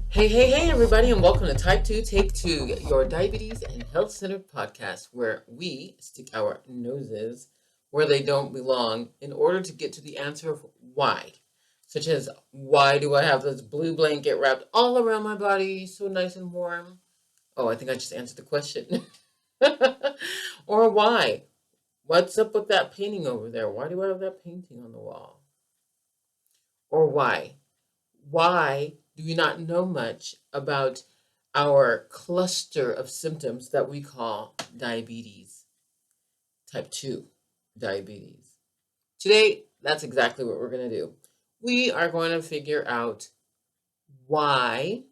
Hey, everybody, and welcome to Type 2 Take 2, your diabetes and health centered podcast, where we stick our noses where they don't belong in order to get to the answer of why. Such as, why do I have this blue blanket wrapped all around my body so nice and warm? Oh, I think I just answered the question. Or why? What's up with that painting over there? Why do I have that painting on the wall? Or why? Why do we not know much about our cluster of symptoms that we call diabetes, type 2 diabetes? Today, that's exactly what we're going to do. We are going to figure out why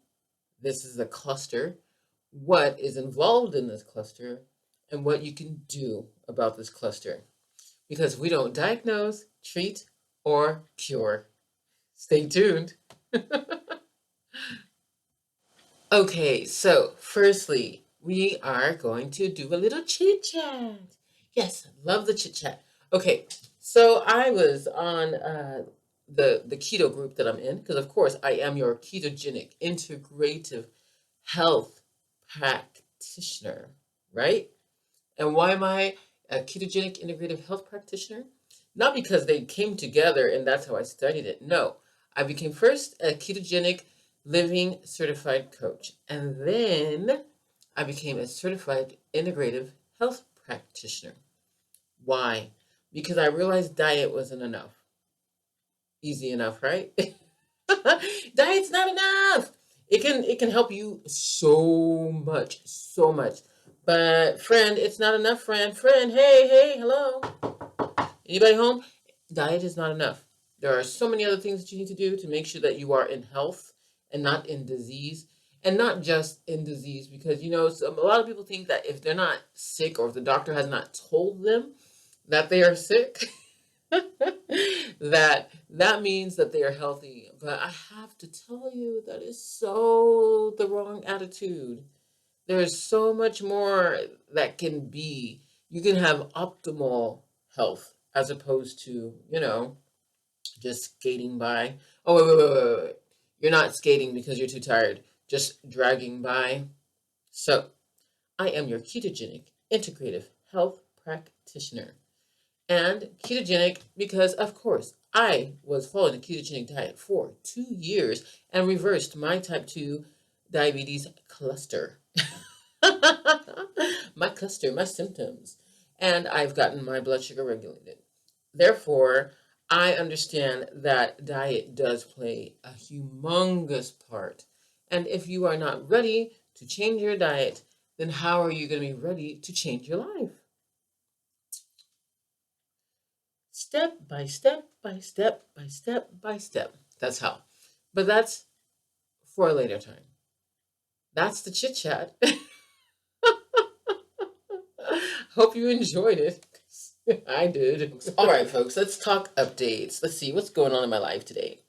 this is a cluster, what is involved in this cluster, and what you can do about this cluster. Because we don't diagnose, treat, or cure. Stay tuned. Okay, so firstly, we are going to do a little chit chat. Yes, love the chit chat. Okay, so I was on the keto group that I'm in, because of course I am your ketogenic integrative health practitioner, right? And why am I a ketogenic integrative health practitioner? Not because they came together and that's how I studied it. No, I became first a ketogenic living certified coach, and then I became a certified integrative health practitioner. Why? Because I realized diet wasn't enough. Easy enough, right? Diet's not enough. It can help you so much, so much. But friend, it's not enough, friend. Friend, hey, hello. Anybody home? Diet is not enough. There are so many other things that you need to do to make sure that you are in health and not in disease. And not just in disease, because, a lot of people think that if they're not sick, or if the doctor has not told them that they are sick, that means that they are healthy. But I have to tell you, that is so the wrong attitude. There's so much more that can be. You can have optimal health as opposed to, just skating by. Oh, wait. You're not skating because you're too tired, just dragging by. So, I am your ketogenic integrative health practitioner. And ketogenic because, of course, I was following the ketogenic diet for 2 years and reversed my type 2 diabetes cluster. My symptoms. And I've gotten my blood sugar regulated. Therefore, I understand that diet does play a humongous part. And if you are not ready to change your diet, then how are you going to be ready to change your life? Step by step by step by step by step. That's how. But that's for a later time. That's the chit chat. Hope you enjoyed it. I did. All right, folks, let's talk updates. Let's see what's going on in my life today.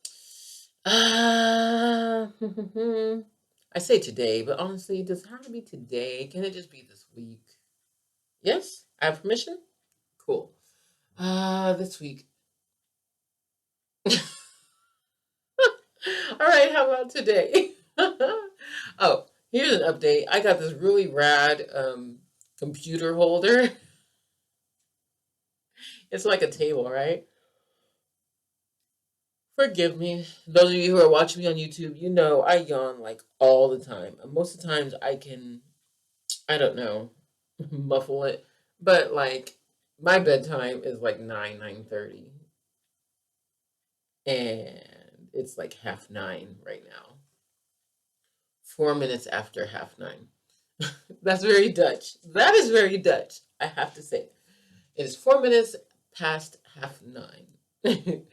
I say today, but honestly, does it have to be today? Can it just be this week? Yes? I have permission? Cool. This week. All right, how about today? Oh, here's an update. I got this really rad computer holder. It's like a table, right? Forgive me. Those of you who are watching me on YouTube, you know I yawn like all the time. And most of the times I don't know, muffle it. But like my bedtime is like 9:30. And it's like 9:30 right now. 4 minutes after 9:30. That's very Dutch. That is very Dutch, I have to say. It is 4 minutes past 9:30.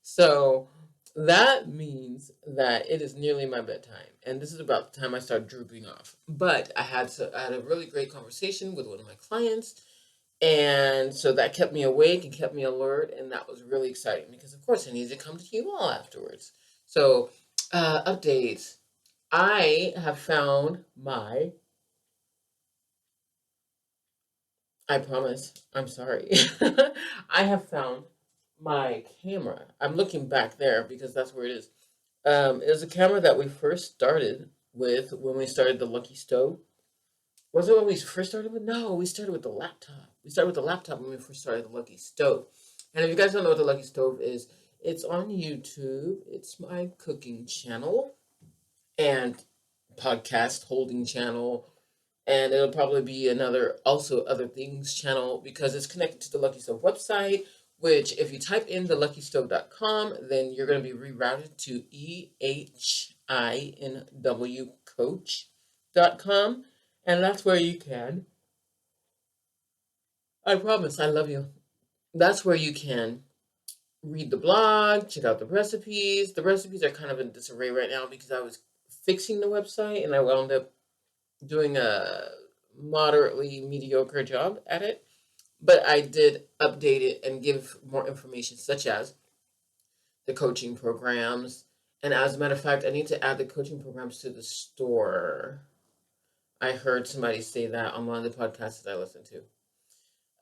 So that means that it is nearly my bedtime. And this is about the time I start drooping off. But I had a really great conversation with one of my clients. And so that kept me awake and kept me alert. And that was really exciting because, of course, I needed to come to you all afterwards. So, updates. I have found my I promise. I'm sorry. I have found my camera. I'm looking back there because that's where it is. It was a camera that we first started with when we started the Lucky Stove. Was it when we first started with? No, we started with the laptop. We started with the laptop when we first started the Lucky Stove. And if you guys don't know what the Lucky Stove is, it's on YouTube. It's my cooking channel and podcast holding channel, and it'll probably be another also other things channel because it's connected to the Lucky Stove website, which if you type in theluckystove.com, then you're going to be rerouted to EHINW coach.com, and that's where you can, I promise, I love you, that's where you can read the blog, check out the recipes. The recipes are kind of in disarray right now because I was fixing the website and I wound up doing a moderately mediocre job at it. But I did update it and give more information, such as the coaching programs. And as a matter of fact, I need to add the coaching programs to the store. I heard somebody say that on one of the podcasts that I listened to.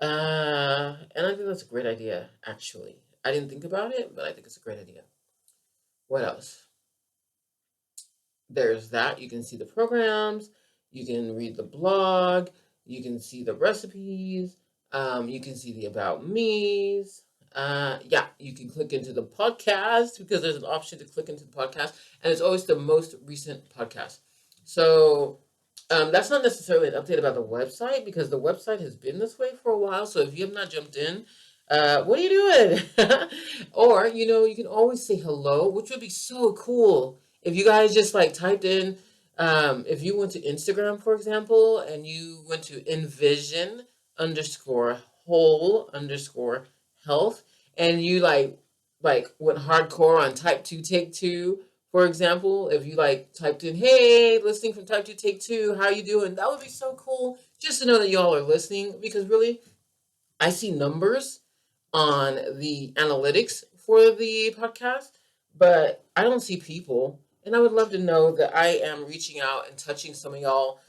And I think that's a great idea, actually. I didn't think about it, but I think it's a great idea. What else? There's that. You can see the programs, you can read the blog, you can see the recipes, you can see the about me's. Yeah, you can click into the podcast because there's an option to click into the podcast, and it's always the most recent podcast. So that's not necessarily an update about the website because the website has been this way for a while. So if you have not jumped in, what are you doing? Or, you can always say hello, which would be so cool if you guys just like typed in, if you went to Instagram, for example, and you went to envision underscore whole underscore health, and you like went hardcore on Type2Take2, for example, if you like typed in, hey, listening from Type2Take2, how you doing? That would be so cool just to know that y'all are listening because really, I see numbers on the analytics for the podcast, but I don't see people. And I would love to know that I am reaching out and touching some of y'all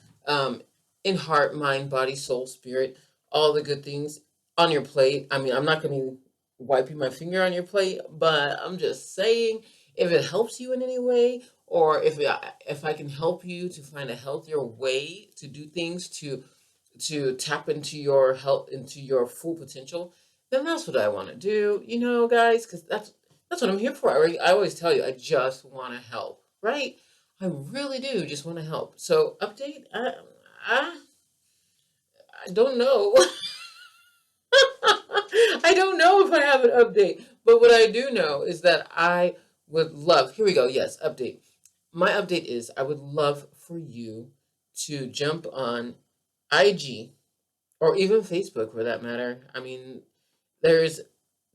in heart, mind, body, soul, spirit, all the good things on your plate. I mean, I'm not going to wiping my finger on your plate, but I'm just saying if it helps you in any way, or if I can help you to find a healthier way to do things to tap into your health, into your full potential, then that's what I want to do, guys, because that's what I'm here for. I always tell you, I just want to help, right? I really do just want to help. So update, I, I don't know. I don't know if I have an update, but what I do know is that I would love, here we go, yes, update. My update is I would love for you to jump on IG or even Facebook for that matter. I mean, there's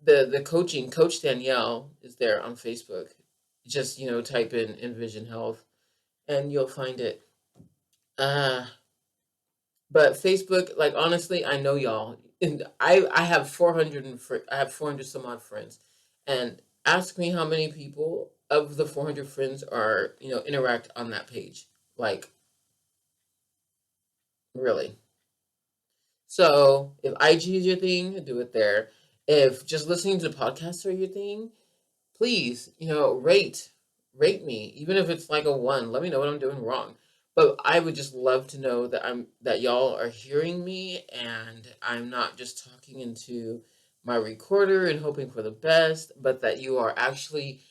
the coaching, Coach Danielle is there on Facebook. Just, type in Envision Health and you'll find it. Uh, but Facebook, like honestly, I know y'all. And I have 400 I have 400 some odd friends. And ask me how many people of the 400 friends are, interact on that page. Like really. So if IG is your thing, do it there. If just listening to the podcasts are your thing, please, rate me. Even if it's like a 1, let me know what I'm doing wrong. But I would just love to know that y'all are hearing me and I'm not just talking into my recorder and hoping for the best, but that you are actually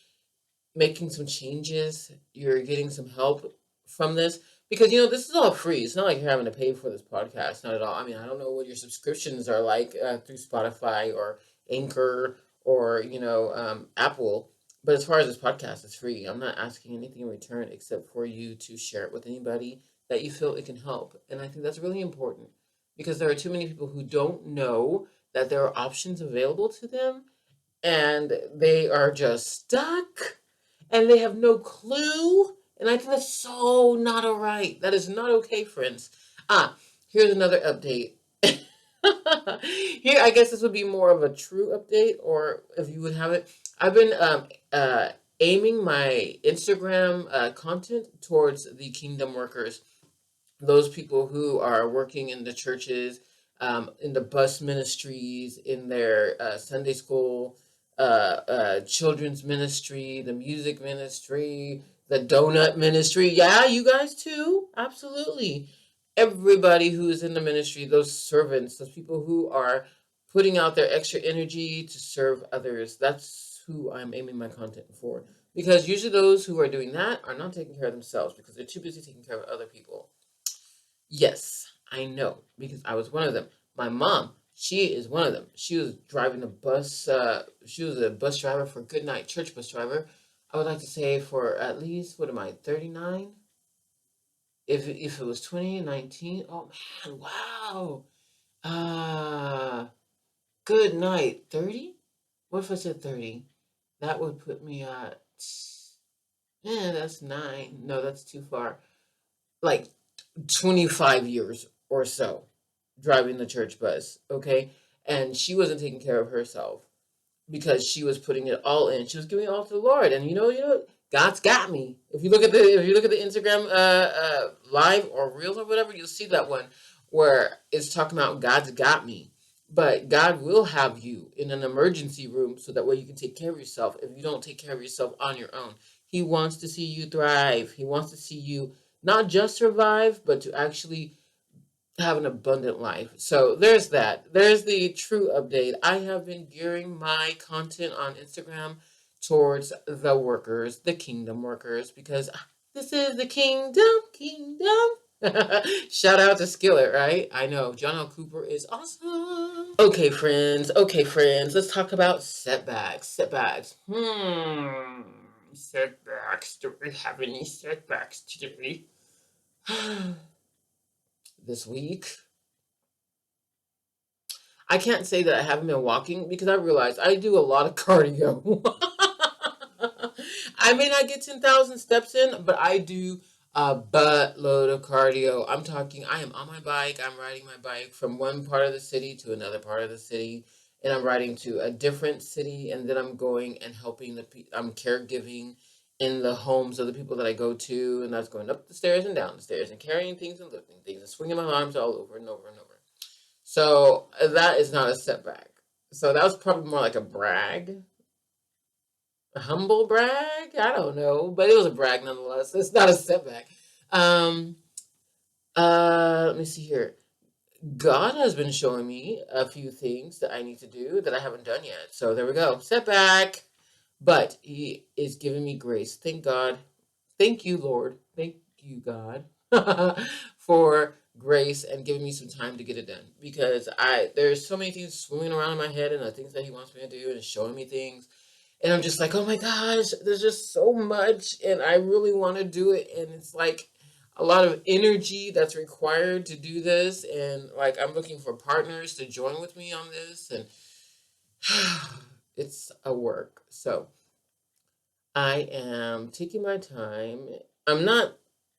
making some changes, you're getting some help from this. Because, this is all free. It's not like you're having to pay for this podcast. Not at all. I mean, I don't know what your subscriptions are like through Spotify or Anchor or, Apple. But as far as this podcast, it's free. I'm not asking anything in return except for you to share it with anybody that you feel it can help. And I think that's really important because there are too many people who don't know that there are options available to them and they are just stuck and they have no clue. And I think that's so not all right. That is not okay, friends. Here's another update. Here, I guess this would be more of a true update, or if you would have it. I've been aiming my Instagram content towards the kingdom workers, those people who are working in the churches, in the bus ministries, in their Sunday school, children's ministry, the music ministry, the donut ministry. Yeah, you guys too. Absolutely. Everybody who is in the ministry, those servants, those people who are putting out their extra energy to serve others. That's who I'm aiming my content for. Because usually those who are doing that are not taking care of themselves because they're too busy taking care of other people. Yes, I know because I was one of them. My mom, she is one of them. She was driving a bus. She was a bus driver for Goodnight Church bus driver. I would like to say for at least, what am I, 39? If it was 2019, oh man, wow. Uh, Good night, 30? What if I said 30? That would put me at, that's 9. No, that's too far. Like 25 years or so driving the church bus, okay? And she wasn't taking care of herself because she was putting it all in. She was giving it all to the Lord. And God's got me. If you look at the Instagram live or reels or whatever, you'll see that one where it's talking about God's got me. But God will have you in an emergency room so that way you can take care of yourself if you don't take care of yourself on your own. He wants to see you thrive. He wants to see you not just survive, but to actually have an abundant life. So there's that. There's the true update. I have been gearing my content on Instagram towards the workers, the kingdom workers, because this is the kingdom. Shout out to Skillet, right? I know John L. Cooper is awesome. Okay, friends. Let's talk about setbacks. Setbacks. Do we have any setbacks today? This week, I can't say that I haven't been walking because I realized I do a lot of cardio. I may not get 10,000 steps in, but I do a buttload of cardio. I'm talking, I am on my bike. I'm riding my bike from one part of the city to another part of the city. And I'm riding to a different city. And then I'm going and helping I'm caregiving in the homes of the people that I go to. And that's going up the stairs and down the stairs and carrying things and lifting things and swinging my arms all over and over and over. So that is not a setback. So that was probably more like a brag, a humble brag. I don't know, but it was a brag nonetheless. It's not a setback. Um, Let me see here. God has been showing me a few things that I need to do that I haven't done yet. So there we go. Setback. But He is giving me grace. Thank God. Thank you, Lord. Thank you, God, for grace and giving me some time to get it done. Because there's so many things swimming around in my head and the things that He wants me to do and showing me things. And I'm just like, oh my gosh, there's just so much and I really want to do it. And it's like a lot of energy that's required to do this. And like, I'm looking for partners to join with me on this. And it's a work. So I am taking my time. I'm not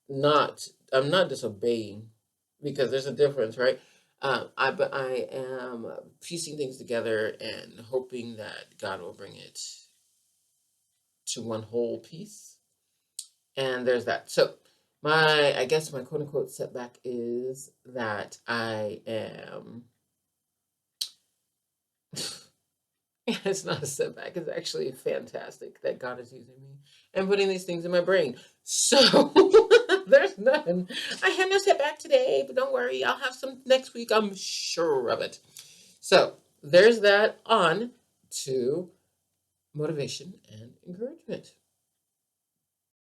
I'm not disobeying because there's a difference, right? But I am piecing things together and hoping that God will bring it to one whole piece. And there's that. So I guess my quote unquote setback is that I am. It's not a setback. It's actually fantastic that God is using me and putting these things in my brain. So there's none. I have no setback today, but don't worry. I'll have some next week. I'm sure of it. So there's that. On to motivation and encouragement.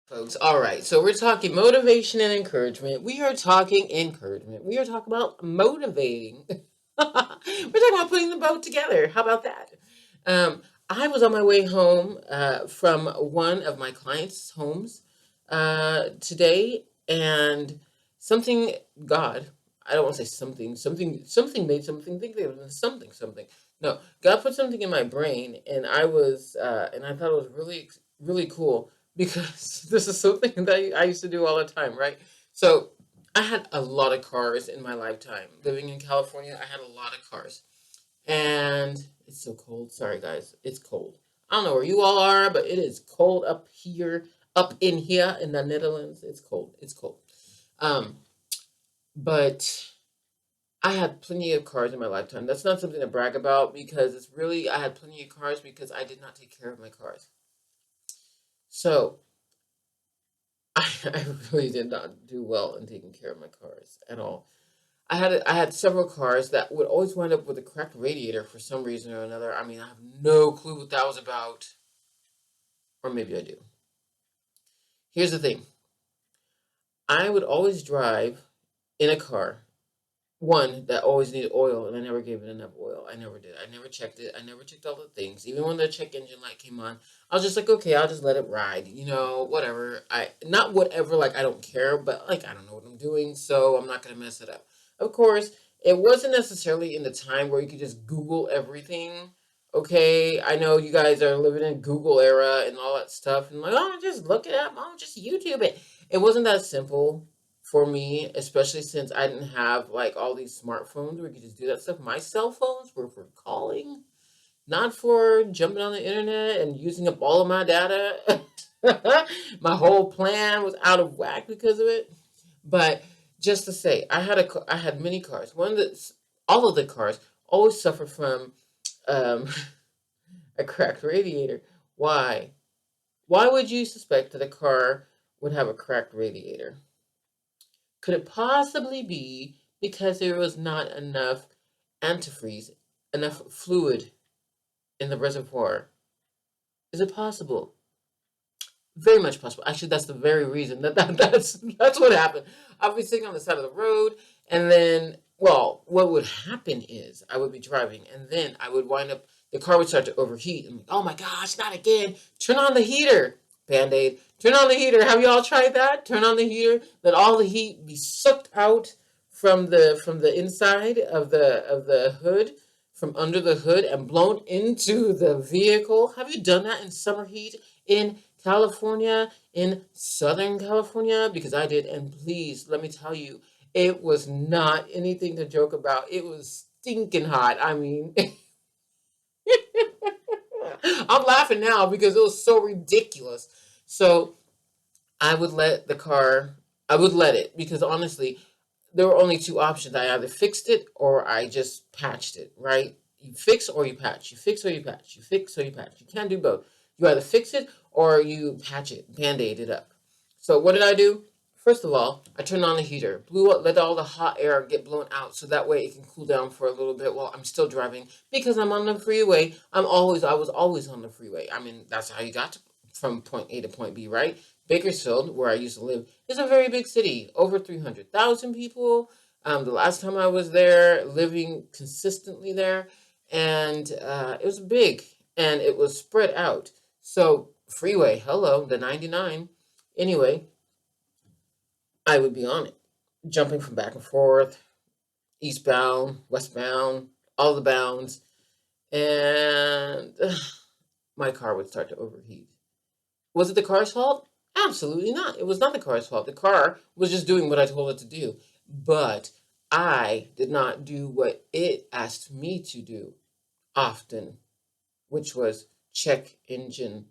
Folks, all right. So we're talking motivation and encouragement. We are talking encouragement. We are talking about motivating. We're talking about putting the boat together. How about that? I was on my way home from one of my clients' homes today, and something, God, I don't want to say something made something think there was something. No, God put something in my brain, and I thought it was really, really cool because this is something that I used to do all the time, right? So I had a lot of cars in my lifetime. Living in California, I had a lot of cars. And it's so cold. Sorry, guys. It's cold. I don't know where you all are, but it is cold up in here in the Netherlands. It's cold. But I had plenty of cars in my lifetime. That's not something to brag about because it's really, I had plenty of cars because I did not take care of my cars. So I really did not do well in taking care of my cars at all. I had several cars that would always wind up with a cracked radiator for some reason or another. I mean, I have no clue what that was about, or maybe I do. Here's the thing. I would always drive in a car, one that always needed oil, and I never gave it enough oil. I never did. I never checked it. I never checked all the things. Even when the check engine light came on, I was just like, okay, I'll just let it ride. Whatever. I not whatever. Like I don't care, but like I don't know what I'm doing, so I'm not gonna mess it up. Of course, it wasn't necessarily in the time where you could just Google everything. Okay, I know you guys are living in Google era and all that stuff, and like, oh, just look it up. Oh, just YouTube it. It wasn't that simple for me, especially since I didn't have like all these smartphones where you could just do that stuff. My cell phones were for calling, not for jumping on the internet and using up all of my data. My whole plan was out of whack because of it. But just to say, I had many cars. All of the cars always suffer from um, a cracked radiator. Why? Why would you suspect that a car would have a cracked radiator? Could it possibly be because there was not enough antifreeze, enough fluid in the reservoir? Is it possible? Very much possible. Actually, that's the very reason that's what happened. I would be sitting on the side of the road, and then, well, what would happen is I would be driving, and then I would wind up. The car would start to overheat. I'm like, oh my gosh, not again! Turn on the heater. Band-Aid. Turn on the heater. Have you all tried that? Turn on the heater. Let all the heat be sucked out from the inside of the hood, from under the hood, and blown into the vehicle. Have you done that in summer heat in California, in Southern California? Because I did, and please let me tell you, it was not anything to joke about. It was stinking hot. I mean, I'm laughing now because it was so ridiculous. So I would let the car, I would let it because honestly, there were only two options. I either fixed it or I just patched it, right? You fix or you patch. You fix or you patch. You fix or you patch. You can't do both. You either fix it or you patch it, band-aid it up. So what did I do? First of all, I turned on the heater, blew up, let all the hot air get blown out so that way it can cool down for a little bit while I'm still driving because I'm on the freeway. I was always on the freeway. I mean, that's how you got from point A to point B, right? Bakersfield, where I used to live, is a very big city, over 300,000 people. The last time I was there, living consistently there, and it was big and it was spread out. So, freeway, hello, the 99. Anyway, I would be on it, jumping from back and forth, eastbound, westbound, all the bounds, and my car would start to overheat. Was it the car's fault? Absolutely not. It was not the car's fault. The car was just doing what I told it to do. But I did not do what it asked me to do often, which was check engine,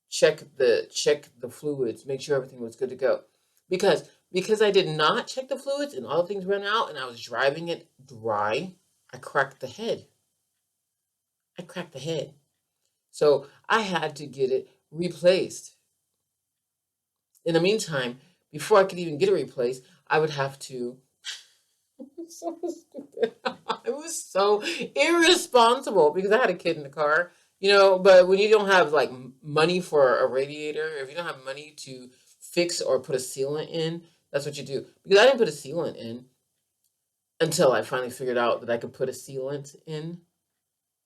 check the fluids, make sure everything was good to go. Because I did not check the fluids and all the things ran out and I was driving it dry, I cracked the head. I cracked the head. So I had to get it replaced. In the meantime, before I could even get it replaced, I would have to. So stupid. I was so irresponsible because I had a kid in the car, But when you don't have like money for a radiator, if you don't have money to fix or put a sealant in, that's what you do. Because I didn't put a sealant in until I finally figured out that I could put a sealant in,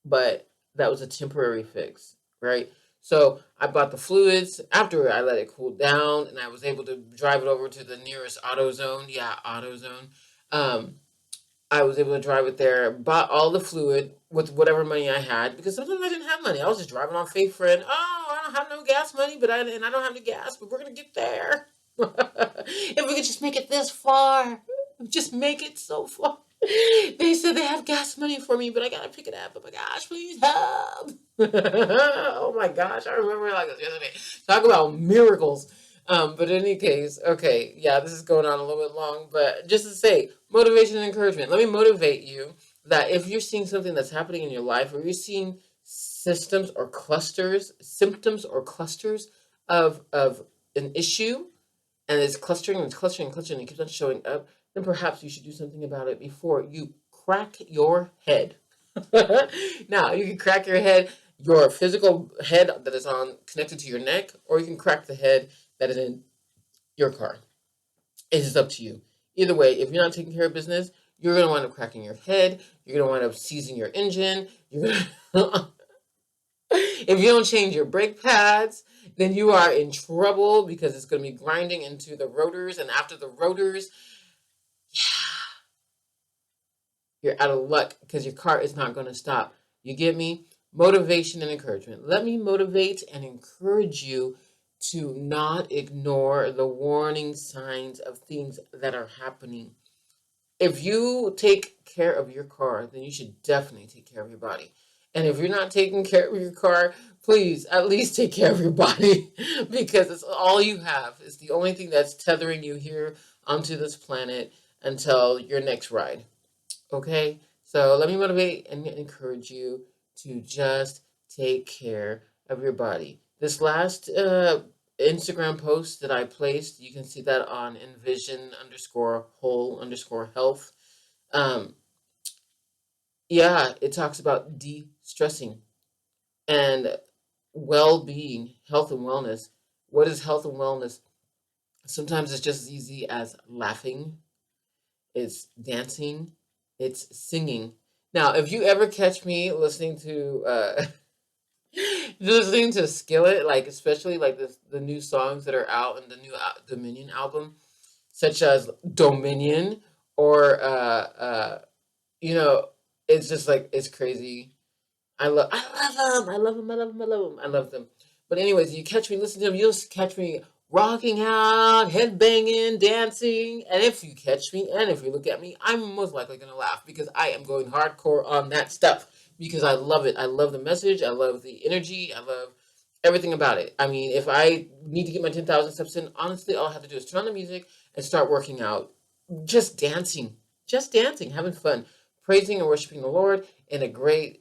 but that was a temporary fix, right? So I bought the fluids after I let it cool down, and I was able to drive it over to the nearest AutoZone. Yeah, AutoZone. Um, I was able to drive it there, bought all the fluid with whatever money I had, because sometimes I didn't have money. I was just driving on faith for it. Oh, I don't have no gas money, and I don't have any gas, but we're gonna get there. If we could just make it this far, just make it so far. They said they have gas money for me, but I gotta pick it up. Oh my gosh, please help. Oh my gosh, I remember like this yesterday. Talk about miracles. But in any case, okay, yeah, this is going on a little bit long, but just to say, motivation and encouragement. Let me motivate you that if you're seeing something that's happening in your life, or you're seeing symptoms or clusters of an issue, and it's clustering and it's clustering and clustering and it keeps on showing up, then perhaps you should do something about it before you crack your head. Now, you can crack your physical head that is on connected to your neck, or you can crack the head that is in your car. It is up to you. Either way, if you're not taking care of business, you're going to wind up cracking your head. You're going to wind up seizing your engine. You're gonna if you don't change your brake pads, then you are in trouble because it's going to be grinding into the rotors. And after the rotors, you're out of luck because your car is not going to stop. You get me? Motivation and encouragement. Let me motivate and encourage you to not ignore the warning signs of things that are happening. If you take care of your car, then you should definitely take care of your body. And if you're not taking care of your car, please at least take care of your body because it's all you have. It's the only thing that's tethering you here onto this planet until your next ride. Okay? So let me motivate and encourage you to just take care of your body. This last Instagram post that I placed, you can see that on envision_whole_health. Um, yeah, it talks about de-stressing and well-being, health and wellness. What is health and wellness? Sometimes it's just as easy as laughing, it's dancing, it's singing. Now, if you ever catch me listening to listening to Skillet, like especially like the new songs that are out in the new Dominion album, such as Dominion or you know, it's just like it's crazy. I love them. I love them. I love them. I love them. I love them. But anyways, you catch me listening to them, you'll catch me rocking out, head banging, dancing. And if you catch me and if you look at me, I'm most likely gonna laugh because I am going hardcore on that stuff because I love it. I love the message. I love the energy. I love everything about it. I mean, if I need to get my 10,000 steps in, honestly, all I have to do is turn on the music and start working out, just dancing, having fun, praising and worshiping the Lord in a great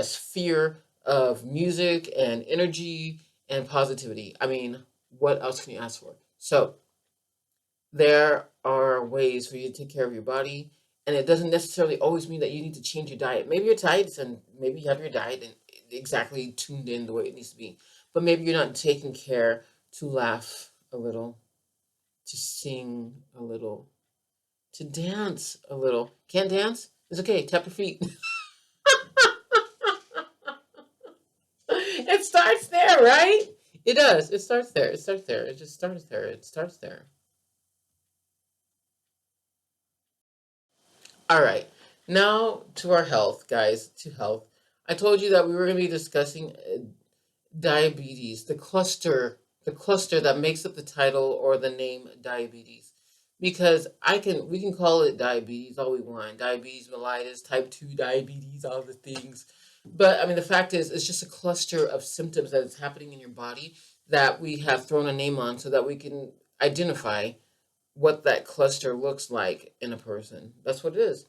sphere of music and energy and positivity. I mean, what else can you ask for? So, there are ways for you to take care of your body, and it doesn't necessarily always mean that you need to change your diet. Maybe you're tight, and maybe you have your diet and exactly tuned in the way it needs to be, but maybe you're not taking care to laugh a little, to sing a little, to dance a little. Can't dance? It's okay. Tap your feet. It starts there, right? It does. It starts there. It starts there. It just starts there. It starts there. All right. Now to our health, guys, to health. I told you that we were going to be discussing diabetes, the cluster that makes up the title or the name diabetes. Because we can call it diabetes all we want. Diabetes mellitus, type 2 diabetes, all the things. But I mean, the fact is, it's just a cluster of symptoms that is happening in your body that we have thrown a name on so that we can identify what that cluster looks like in a person. That's what it is.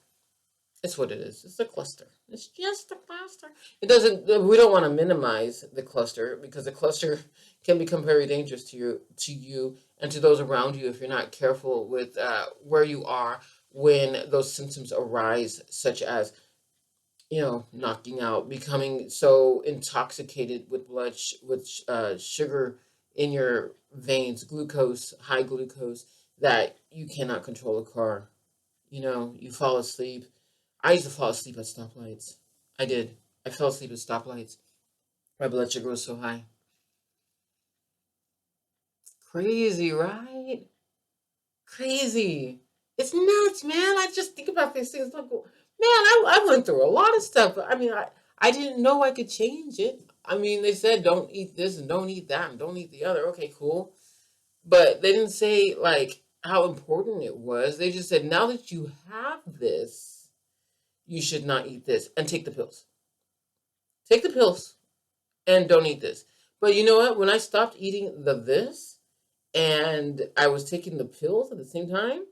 It's what it is. It's a cluster. It's just a cluster. It doesn't. We don't want to minimize the cluster because the cluster can become very dangerous to you, and to those around you if you're not careful with where you are when those symptoms arise, such as knocking out, becoming so intoxicated with sugar in your veins, high glucose, that you cannot control a car. You fall asleep. I used to fall asleep at stoplights. I did. I fell asleep at stoplights. My blood sugar was so high. Crazy, right? Crazy. It's nuts, man. I just think about these things. Like, man, I went through a lot of stuff. I mean, I didn't know I could change it. I mean, they said don't eat this and don't eat that and don't eat the other. Okay, cool. But they didn't say, like, how important it was. They just said, now that you have this, you should not eat this and take the pills. Take the pills and don't eat this. But you know what? When I stopped eating the this, and I was taking the pills at the same time,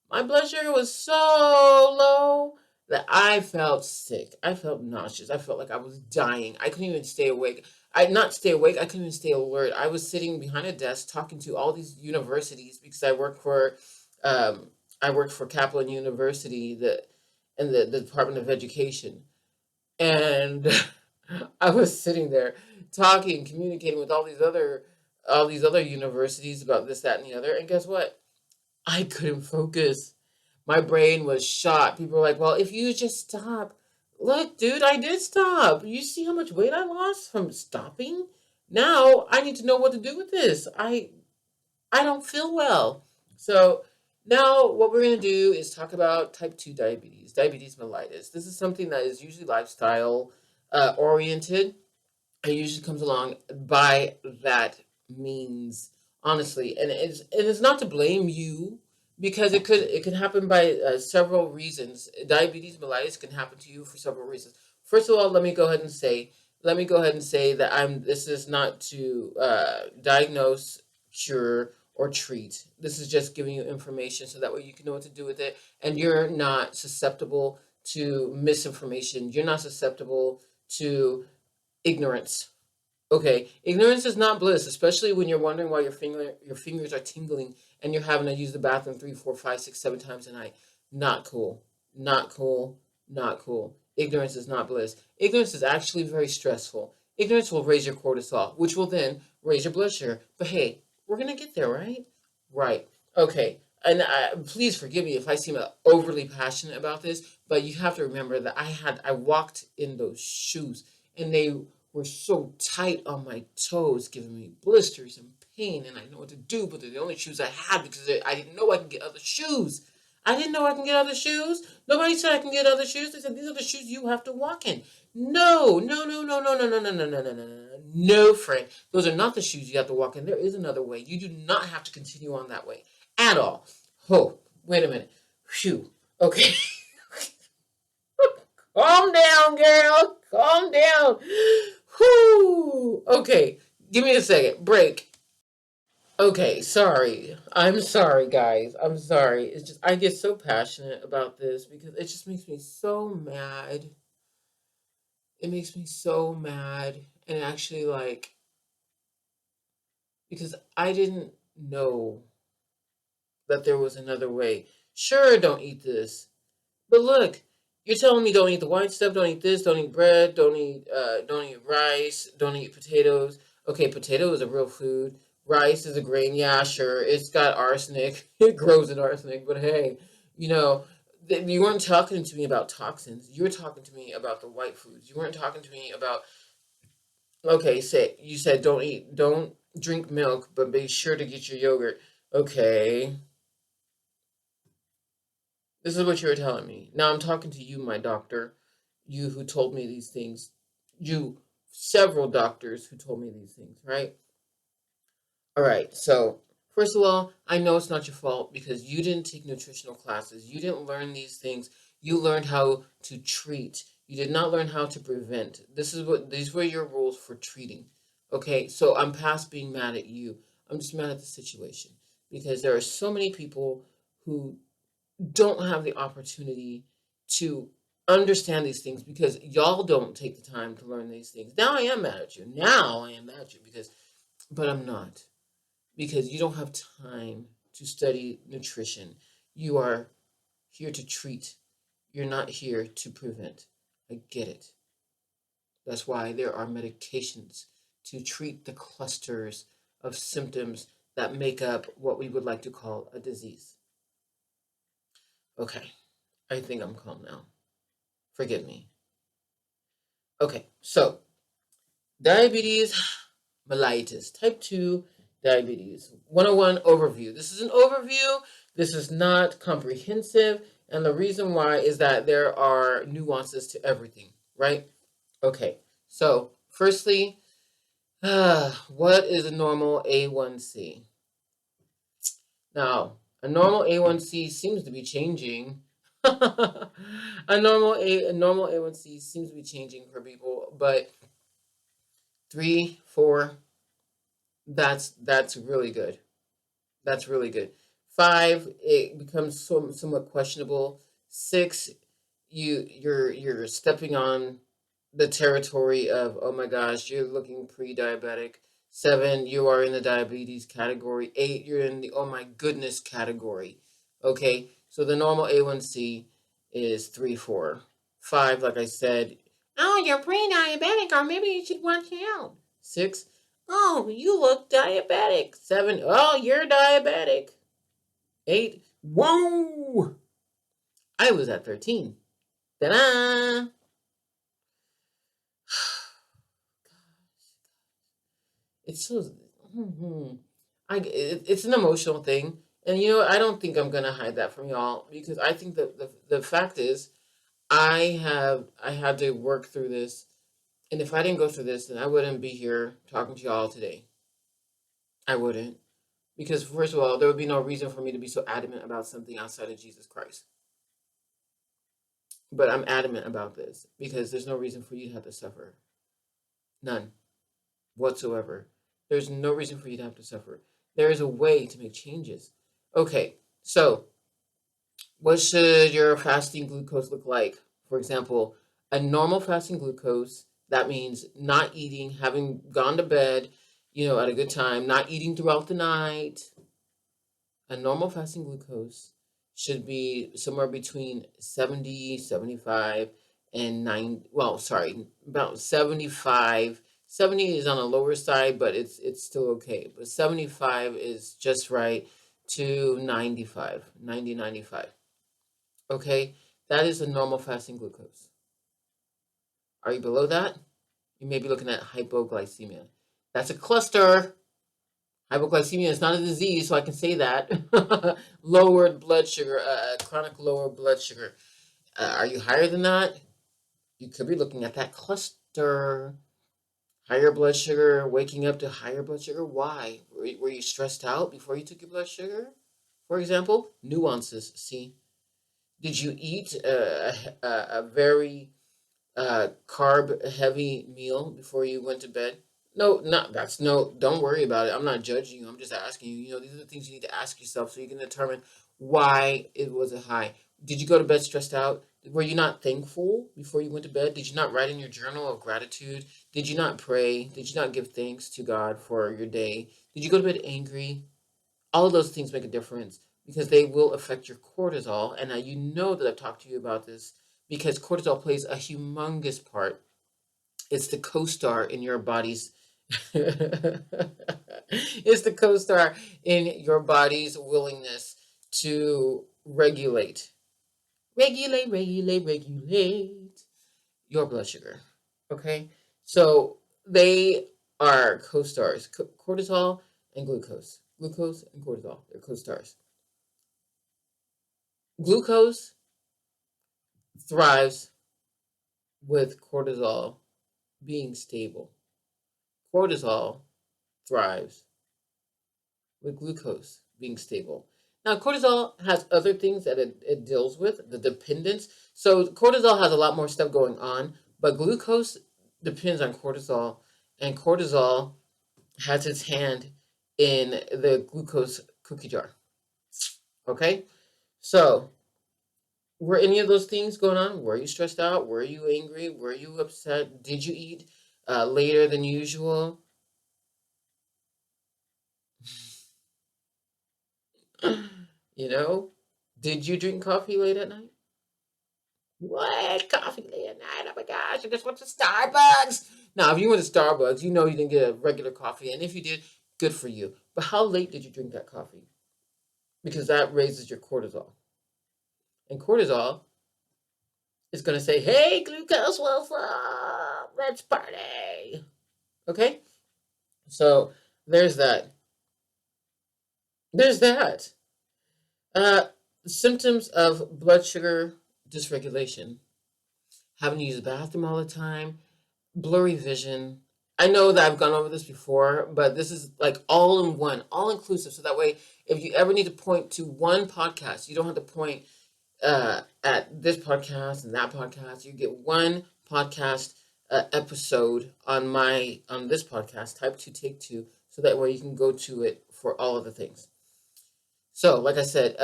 my blood sugar was so low that I felt sick. I felt nauseous. I felt like I was dying. I couldn't even stay awake. Not stay awake, I couldn't even stay alert. I was sitting behind a desk talking to all these universities because um, I worked for Kaplan University, the Department of Education. And I was sitting there talking, communicating with all these other universities about this, that, and the other. And guess what? I couldn't focus. My brain was shot. People were like, well, if you just stop. Look, dude, I did stop. You see how much weight I lost from stopping? Now I need to know what to do with this. I don't feel well. So now what we're going to do is talk about type 2 diabetes, diabetes mellitus. This is something that is usually lifestyle oriented. It usually comes along by that means, honestly, and it's not to blame you because it could happen by several reasons. Diabetes mellitus can happen to you for several reasons. First of all, let me go ahead and say that this is not to diagnose, cure, or treat. This is just giving you information so that way you can know what to do with it, and you're not susceptible to misinformation. You're not susceptible to ignorance. Okay, ignorance is not bliss, especially when you're wondering why your fingers are tingling and you're having to use the bathroom 3, 4, 5, 6, 7 times a night. Not cool. Not cool. Not cool. Ignorance is not bliss. Ignorance is actually very stressful. Ignorance will raise your cortisol, which will then raise your blood sugar. But hey, we're gonna get there, right? Right. Okay. And please forgive me if I seem overly passionate about this, but you have to remember that I walked in those shoes and they were so tight on my toes, giving me blisters and pain, and I know what to do, but they're the only shoes I had because I didn't know I could get other shoes. I didn't know I can get other shoes. Nobody said I can get other shoes. They said these are the shoes you have to walk in. No, no, no, no, no, no, no, no, no, no, no, no, no, no, friend. Those are not the shoes you have to walk in. There is another way. You do not have to continue on that way at all. Oh, wait a minute. Phew. Okay. Calm down, girl. Calm down. Whoo. Okay. Give me a second. Break. Okay. Sorry. I'm sorry, guys. I'm sorry. It's just, I get so passionate about this because it just makes me so mad. It makes me so mad. And actually, like, because I didn't know that there was another way. Sure, don't eat this. But look, you're telling me don't eat the white stuff, don't eat this, don't eat bread, don't eat rice, don't eat potatoes. Okay, potato is a real food. Rice is a grain. Yeah, sure. It's got arsenic. It grows in arsenic, but hey, you know, you weren't talking to me about toxins. You were talking to me about the white foods. You weren't talking to me about okay, say you said don't drink milk, but be sure to get your yogurt. Okay. This is what you were telling me. Now I'm talking to you, my doctor. You who told me these things. You, several doctors who told me these things, right? All right. So, first of all, I know it's not your fault because you didn't take nutritional classes. You didn't learn these things. You learned how to treat. You did not learn how to prevent. These were your rules for treating. Okay? So, I'm past being mad at you. I'm just mad at the situation because there are so many people who don't have the opportunity to understand these things because y'all don't take the time to learn these things. Now I am mad at you. Now I am mad at you but I'm not because you don't have time to study nutrition. You are here to treat. You're not here to prevent. I get it. That's why there are medications to treat the clusters of symptoms that make up what we would like to call a disease. Okay, I think I'm calm now. Forgive me. Okay, so diabetes mellitus, type 2 diabetes. 101 overview. This is an overview. This is not comprehensive. And the reason why is that there are nuances to everything, right? Okay, so firstly, what is a normal A1c? Now, a normal A1c seems to be changing. A normal A1c seems to be changing for people, but 3, 4, that's really good. That's really good. 5, it becomes somewhat questionable. 6, you're stepping on the territory of, oh my gosh, you're looking pre-diabetic. 7, you are in the diabetes category. 8, you're in the oh my goodness category. Okay, so the normal A1c is 3, 4. 5, like I said, oh, you're pre-diabetic, or maybe you should watch out. 6, oh, you look diabetic. 7, oh, you're diabetic. 8, whoa, I was at 13. Ta-da! It's so, it's an emotional thing. And you know what? I don't think I'm gonna hide that from y'all, because I think that the fact is I had to work through this, and if I didn't go through this, then I wouldn't be here talking to y'all today. I wouldn't. Because first of all, there would be no reason for me to be so adamant about something outside of Jesus Christ. But I'm adamant about this because there's no reason for you to have to suffer. None whatsoever. There's no reason for you to have to suffer. There is a way to make changes. Okay, so what should your fasting glucose look like? For example, a normal fasting glucose, that means not eating, having gone to bed, at a good time, not eating throughout the night. A normal fasting glucose should be somewhere between 70, 75, and 9, well, sorry, about 75. 70 is on the lower side, but it's still okay. But 75 is just right to 95, 90, 95. Okay, that is a normal fasting glucose. Are you below that? You may be looking at hypoglycemia. That's a cluster. Hypoglycemia is not a disease, so I can say that. Lowered blood sugar, chronic lower blood sugar. Are you higher than that? You could be looking at that cluster. Higher blood sugar, waking up to higher blood sugar. Why? Were you stressed out before you took your blood sugar? For example, nuances. See, did you eat a very carb heavy meal before you went to bed? No, don't worry about it. I'm not judging you. I'm just asking you. These are the things you need to ask yourself so you can determine why it was a high. Did you go to bed stressed out? Were you not thankful before you went to bed? Did you not write in your journal of gratitude? Did you not pray? Did you not give thanks to God for your day? Did you go to bed angry? All of those things make a difference because they will affect your cortisol. And now you know that I've talked to you about this because cortisol plays a humongous part. It's the co-star in your body's it's the co-star in your body's willingness to regulate your blood sugar. Okay, so they are co-stars, cortisol and glucose and cortisol, they're co-stars. Glucose thrives with cortisol being stable. Cortisol thrives with glucose being stable. Now, cortisol has other things that it deals with, the dependence. So cortisol has a lot more stuff going on, but glucose depends on cortisol, and cortisol has its hand in the glucose cookie jar. Okay? So, were any of those things going on? Were you stressed out? Were you angry? Were you upset? Did you eat later than usual? Did you drink coffee late at night? What? Coffee late at night? Oh my gosh, I just went to Starbucks. Now, if you went to Starbucks, you didn't get a regular coffee. And if you did, good for you. But how late did you drink that coffee? Because that raises your cortisol. And cortisol is going to say, hey, glucose, what's up? Let's party. Okay? So there's that. There's that. Symptoms of blood sugar dysregulation. Having to use the bathroom all the time, blurry vision. I know that I've gone over this before, but this is like all in one, all inclusive. So that way, if you ever need to point to one podcast, you don't have to point at this podcast and that podcast. You get one podcast episode on this podcast, Type2Take2, so that way you can go to it for all of the things. So, like I said,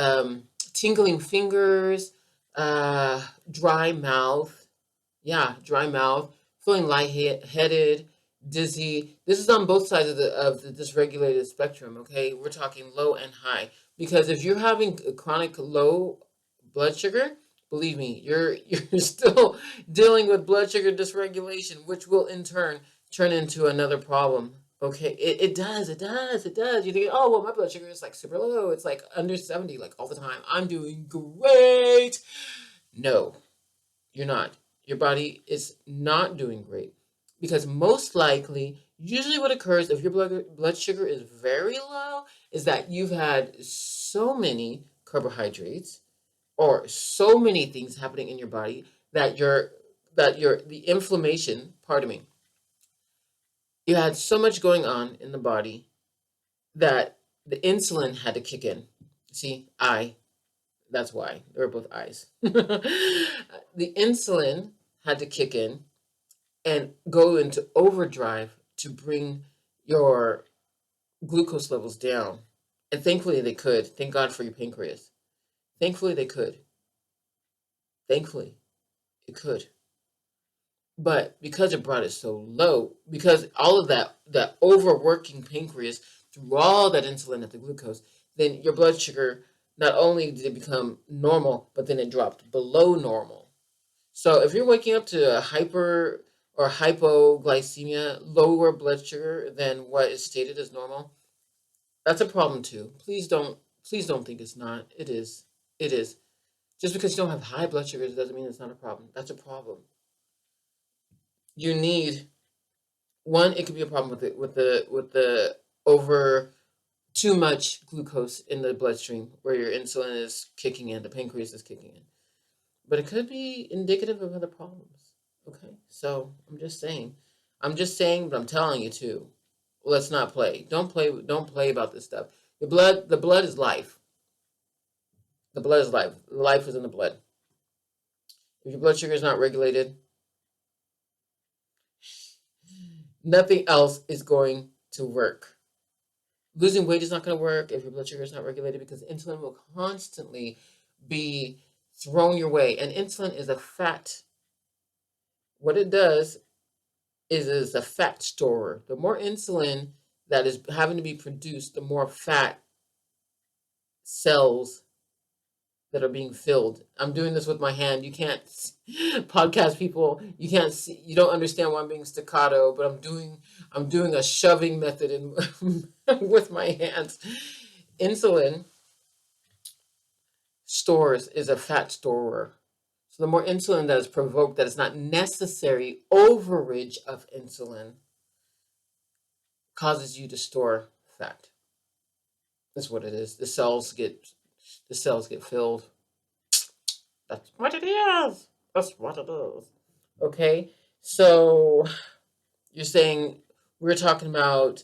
tingling fingers, dry mouth. Yeah, dry mouth, feeling lightheaded, dizzy. This is on both sides of the dysregulated spectrum. Okay, we're talking low and high. Because if you're having a chronic low blood sugar, believe me, you're still dealing with blood sugar dysregulation, which will in turn turn into another problem. Okay, it does. You think, oh well, my blood sugar is like super low. It's like under 70, like all the time. I'm doing great. No, you're not. Your body is not doing great because most likely, usually what occurs if your blood sugar is very low is that you've had so many carbohydrates or so many things happening in your body that the inflammation, pardon me, you had so much going on in the body that the insulin had to kick in. See, that's why. They're both eyes. The insulin had to kick in and go into overdrive to bring your glucose levels down. And thankfully they could. Thank God for your pancreas. Thankfully they could. Thankfully it could. But because it brought it so low, because all of that overworking pancreas threw all that insulin at the glucose, then your blood sugar not only did it become normal, but then it dropped below normal. So if you're waking up to a hyper or hypoglycemia, lower blood sugar than what is stated as normal, that's a problem too. Please don't think it's not. It is. It is. Just because you don't have high blood sugars doesn't mean it's not a problem. That's a problem. You need one, it could be a problem with the over too much glucose in the bloodstream where your insulin is kicking in, the pancreas is kicking in. But it could be indicative of other problems. Okay, so I'm just saying. But I'm telling you too. Let's not play. Don't play about this stuff. The blood is life. The blood is life. Life is in the blood. If your blood sugar is not regulated, nothing else is going to work. Losing weight is not going to work if your blood sugar is not regulated because insulin will constantly be thrown your way. And insulin is a fat. What it does is a fat storer. The more insulin that is having to be produced, the more fat cells that are being filled. I'm doing this with my hand. You can't podcast people. You can't see. You don't understand why I'm being staccato, but I'm doing a shoving method in with my hands. Insulin stores is a fat storer. So the more insulin that is provoked, that is not necessary overage of insulin causes you to store fat. That's what it is. The cells get filled. That's what it is. That's what it is. Okay. So you're saying we're talking about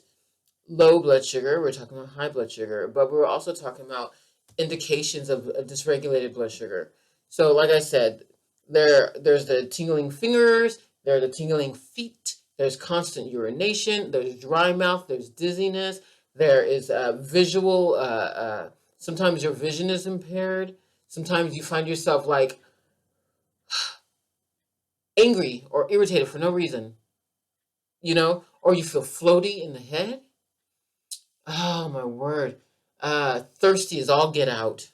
low blood sugar, we're talking about high blood sugar, but we're also talking about indications of dysregulated blood sugar. So, like I said, there's the tingling fingers, there are the tingling feet, there's constant urination, there's dry mouth, there's dizziness, there is visual. Sometimes your vision is impaired. Sometimes you find yourself like angry or irritated for no reason, or you feel floaty in the head. Oh my word. Thirsty is all get out.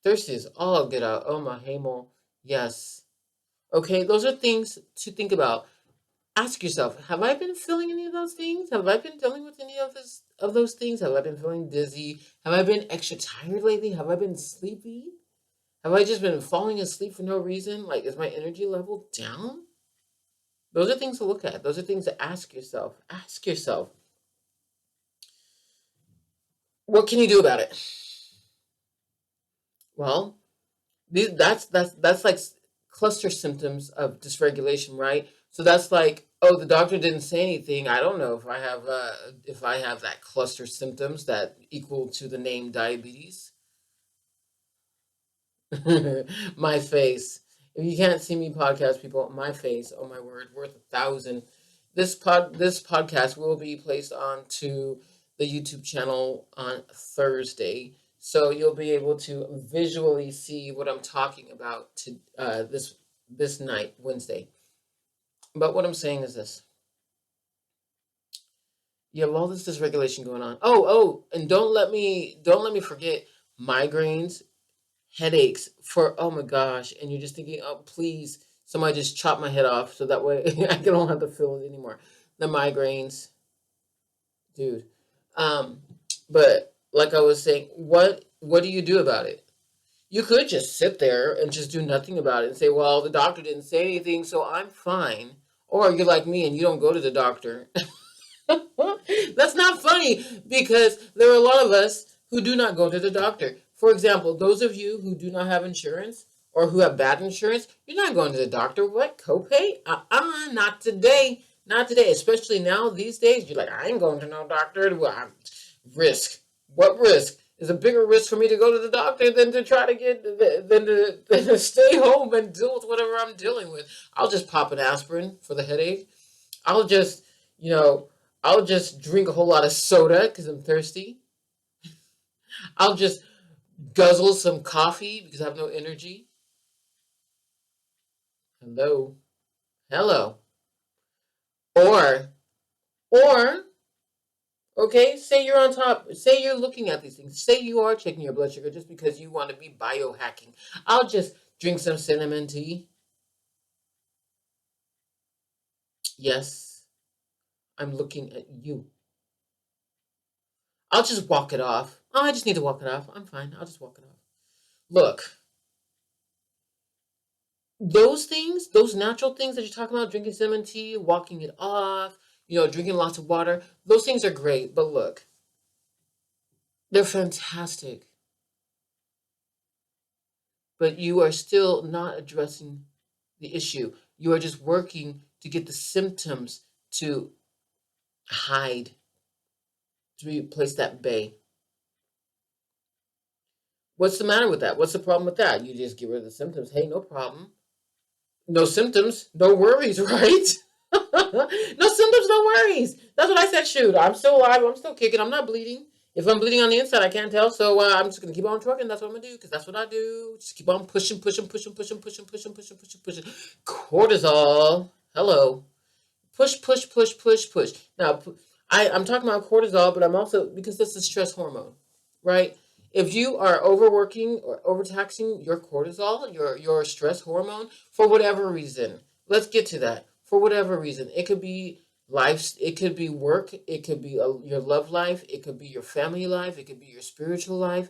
Thirsty is all get out. Oh my Hamel. Yes. Okay, those are things to think about. Ask yourself, have I been feeling any of those things? Have I been dealing with any of those things? Have I been feeling dizzy? Have I been extra tired lately? Have I been sleepy? Have I just been falling asleep for no reason? Like, is my energy level down? Those are things to look at. Those are things to ask yourself. Ask yourself, what can you do about it? Well, that's like cluster symptoms of dysregulation, right? So that's like, oh, the doctor didn't say anything. I don't know if I have that cluster symptoms that equal to the name diabetes. My face. If you can't see me podcast people, my face, oh my word, worth 1,000. This podcast will be placed onto the YouTube channel on Thursday. So you'll be able to visually see what I'm talking about to this night, Wednesday. But what I'm saying is this. You have all this dysregulation going on. And don't let me forget migraines, headaches for oh my gosh. And you're just thinking, oh please, somebody just chop my head off so that way I don't have to feel it anymore. The migraines, dude. Um, but like I was saying, what do you do about it? You could just sit there and just do nothing about it and say, well, the doctor didn't say anything, so I'm fine. Or you're like me and you don't go to the doctor. That's not funny because there are a lot of us who do not go to the doctor. For example, those of you who do not have insurance or who have bad insurance, you're not going to the doctor. What? Copay? Not today. Not today. Especially now, these days, you're like, I ain't going to no doctor. Well, risk. What risk? Is a bigger risk for me to go to the doctor than to try to than to stay home and deal with whatever I'm dealing with. I'll just pop an aspirin for the headache. I'll just, you know, I'll just drink a whole lot of soda because I'm thirsty. I'll just guzzle some coffee because I have no energy. Hello. Hello. Or, or, okay, say you're on top. Say you're looking at these things. Say you are checking your blood sugar just because you want to be biohacking. I'll just drink some cinnamon tea. Yes, I'm looking at you. I'll just walk it off. Oh, I just need to walk it off. I'm fine. I'll just walk it off. Look, those things, those natural things that you're talking about, drinking cinnamon tea, walking it off, drinking lots of water, those things are great. But look, they're fantastic. But you are still not addressing the issue. You are just working to get the symptoms to hide, to replace that bay. What's the matter with that? What's the problem with that? You just get rid of the symptoms. Hey, no problem. No symptoms, no worries, right? No symptoms, no worries. That's what I said. Shoot, I'm still alive. I'm still kicking. I'm not bleeding. If I'm bleeding on the inside, I can't tell. So I'm just gonna keep on trucking. That's what I'm gonna do because that's what I do. Just keep on pushing, pushing, pushing, pushing, pushing, pushing, pushing, pushing, pushing. Cortisol. Hello. Push, push, push, push, push. Now, I'm talking about cortisol, but I'm also because this is stress hormone, right? If you are overworking or overtaxing your cortisol, your stress hormone, for whatever reason, let's get to that. For whatever reason, it could be life, it could be work, it could be your love life, it could be your family life, it could be your spiritual life,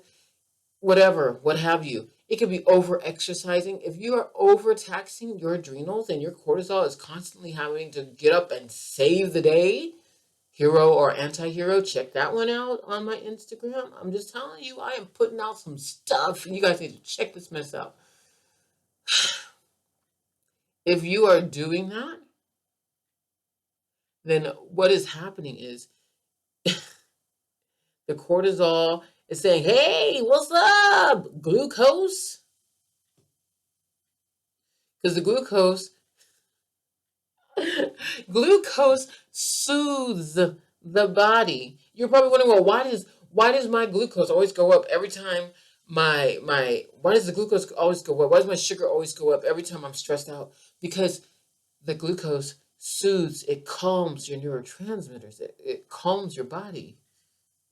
whatever, what have you. It could be over exercising. If you are overtaxing your adrenals and your cortisol is constantly having to get up and save the day, hero or anti-hero, check that one out on my Instagram. I'm just telling you, I am putting out some stuff and you guys need to check this mess out. If you are doing that, then what is happening is the cortisol is saying, hey, what's up, glucose? Because the glucose soothes the body. You're probably wondering, well, why does my glucose always go up every time why does the glucose always go up? Why does my sugar always go up every time I'm stressed out? Because the glucose soothes, it calms your neurotransmitters. It calms your body.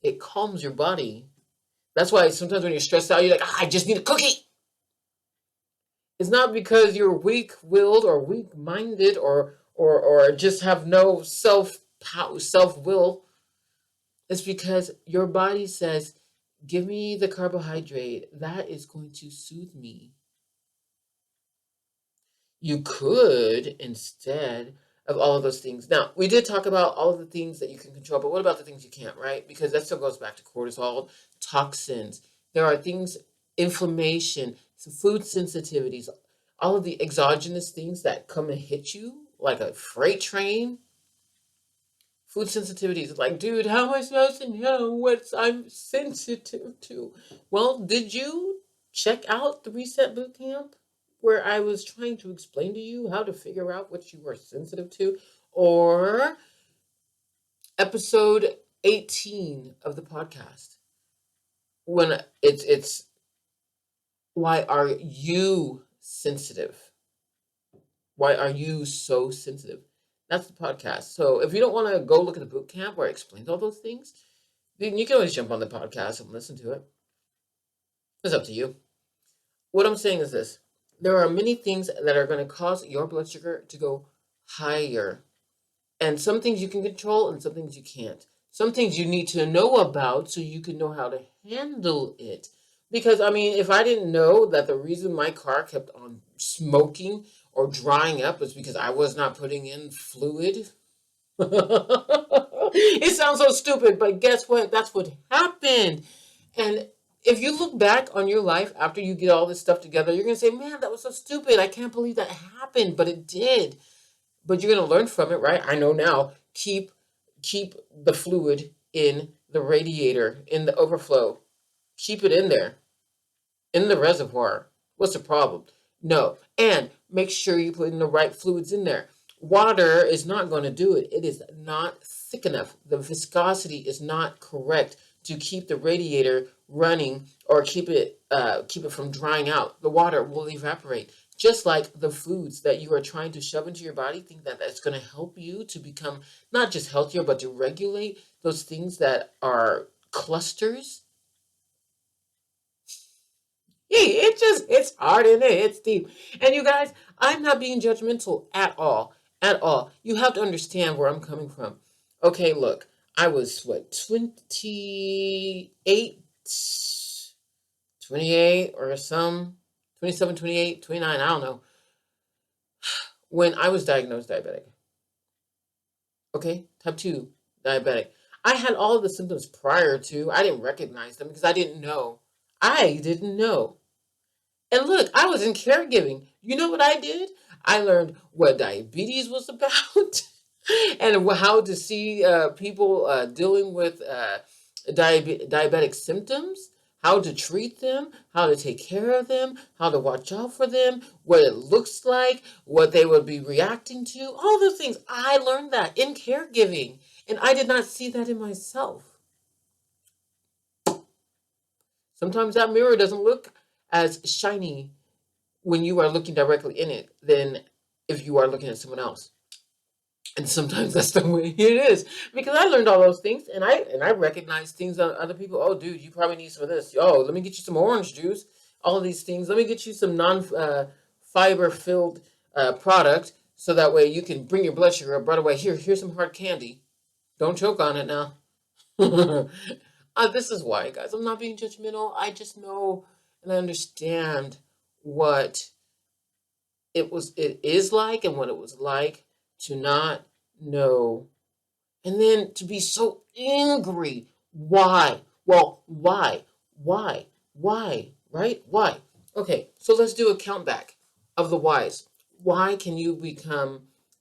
It calms your body. That's why sometimes when you're stressed out, you're like, I just need a cookie. It's not because you're weak-willed or weak-minded or just have no self-will. It's because your body says, give me the carbohydrate. That is going to soothe me. You could, instead of all of those things. Now, we did talk about all of the things that you can control, but what about the things you can't, right? Because that still goes back to cortisol, toxins. There are things, inflammation, some food sensitivities, all of the exogenous things that come and hit you like a freight train. Food sensitivities, like, dude, how am I supposed to know what I'm sensitive to? Well, did you check out the Reset Bootcamp where I was trying to explain to you how to figure out what you are sensitive to? Or episode 18 of the podcast. When it's why are you sensitive? Why are you so sensitive? That's the podcast. So if you don't want to go look at the boot camp where I explained all those things, then you can always jump on the podcast and listen to it. It's up to you. What I'm saying is this: there are many things that are going to cause your blood sugar to go higher. And some things you can control and some things you can't. Some things you need to know about so you can know how to handle it. Because, I mean, if I didn't know that the reason my car kept on smoking or drying up was because I was not putting in fluid. It sounds so stupid, but guess what? That's what happened. And if you look back on your life after you get all this stuff together, you're going to say, man, that was so stupid. I can't believe that happened, but it did. But you're going to learn from it, right? I know now. Keep the fluid in the radiator, in the overflow. Keep it in there, in the reservoir. What's the problem? No. And make sure you put in the right fluids in there. Water is not going to do it. It is not thick enough. The viscosity is not correct to keep the radiator running or keep it from drying out. The water will evaporate. Just like the foods that you are trying to shove into your body, think that that's going to help you to become not just healthier, but to regulate those things that are clusters. It's hard in there. It's deep. And you guys, I'm not being judgmental at all. At all. You have to understand where I'm coming from. Okay, look, I was, 28 or some, 27, 28, 29, I don't know, when I was diagnosed diabetic. Okay, type 2 diabetic. I had all of the symptoms prior to. I didn't recognize them because I didn't know. I didn't know. And look, I was in caregiving. You know what I did? I learned what diabetes was about and how to see people dealing with diabetic symptoms, how to treat them, how to take care of them, how to watch out for them, what it looks like, what they would be reacting to, all those things. I learned that in caregiving, and I did not see that in myself. Sometimes that mirror doesn't look as shiny when you are looking directly in it than if you are looking at someone else. And sometimes that's the way it is, because I learned all those things, and I recognize things on other people. Oh, dude, you probably need some of this. Oh, let me get you some orange juice. All of these things. Let me get you some non-fiber filled product, so that way you can bring your blood sugar up right away. Here's some hard candy. Don't choke on it now. This is why, guys. I'm not being judgmental. I just know and I understand what it is like and what it was like to not know, and then to be so angry. Why? Well, why, right? Why? Okay, so let's do a count back of the whys. Why can you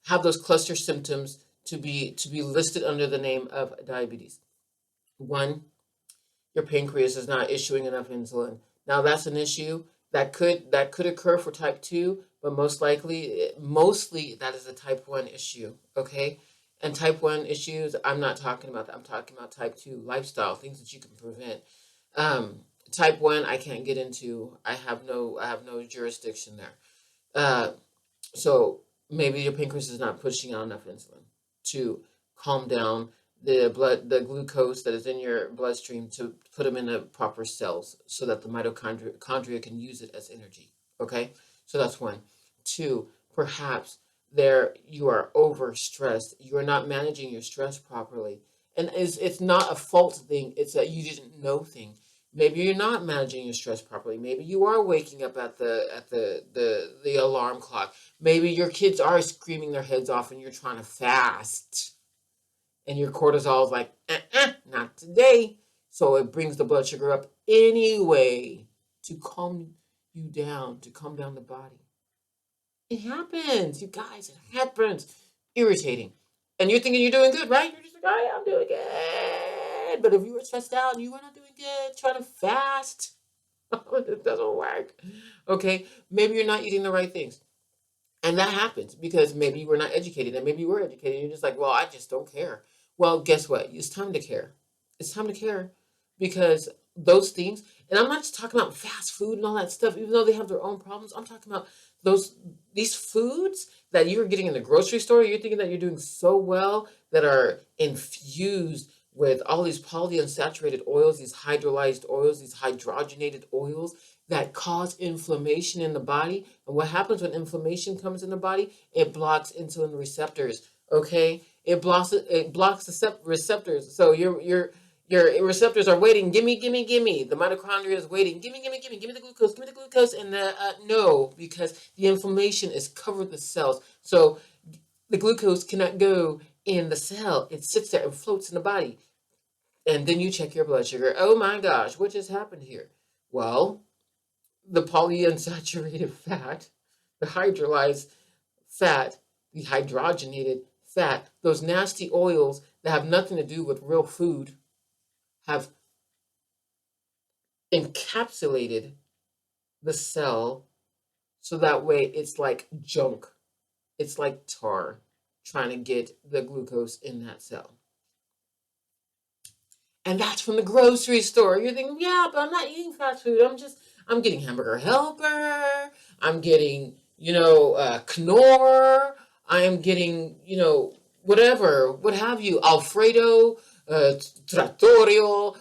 have those cluster symptoms to be listed under the name of diabetes? One, your pancreas is not issuing enough insulin. Now that's an issue that could occur for type 2, but mostly that is a type 1 issue, okay? And type 1 issues, I'm not talking about that. I'm talking about type 2 lifestyle, things that you can prevent. Type 1 I can't get into. I have no jurisdiction there. So maybe your pancreas is not pushing out enough insulin to calm down the glucose that is in your bloodstream, to put them in the proper cells so that the mitochondria can use it as energy. Okay, so that's one. Two, perhaps you are overstressed. You are not managing your stress properly, and it's not a fault thing. It's a you didn't know thing. Maybe you're not managing your stress properly. Maybe you are waking up at the alarm clock. Maybe your kids are screaming their heads off and you're trying to fast. And your cortisol is like, not today. So it brings the blood sugar up anyway to calm you down, to calm down the body. It happens, you guys. It happens. Irritating. And you're thinking you're doing good, right? You're just like, oh, yeah, I'm doing good. But if you were stressed out and you were not doing good, trying to fast, it doesn't work. Okay? Maybe you're not eating the right things. And that happens because maybe you were not educated, and maybe you were educated and you're just like, well, I just don't care. Well, guess what? It's time to care. It's time to care because those things, and I'm not just talking about fast food and all that stuff, even though they have their own problems. I'm talking about those these foods that you're getting in the grocery store. You're thinking that you're doing so well that are infused with all these polyunsaturated oils, these hydrolyzed oils, these hydrogenated oils that cause inflammation in the body. And what happens when inflammation comes in the body? It blocks insulin receptors. Okay, it blocks the receptors. So your receptors are waiting. Gimme, gimme, gimme. The mitochondria is waiting. Gimme, gimme, gimme. Give me the glucose. Give me the glucose. And the no, because the inflammation has covered the cells. So the glucose cannot go in the cell. It sits there and floats in the body. And then you check your blood sugar. Oh my gosh, what just happened here? Well, the polyunsaturated fat, the hydrolyzed fat, the hydrogenated fat, those nasty oils that have nothing to do with real food have encapsulated the cell so that way it's like junk. It's like tar trying to get the glucose in that cell. And that's from the grocery store. You're thinking, yeah, but I'm not eating fast food. I'm getting hamburger helper. I'm getting, Knorr. I am getting, whatever, what have you, Alfredo, Trattorio,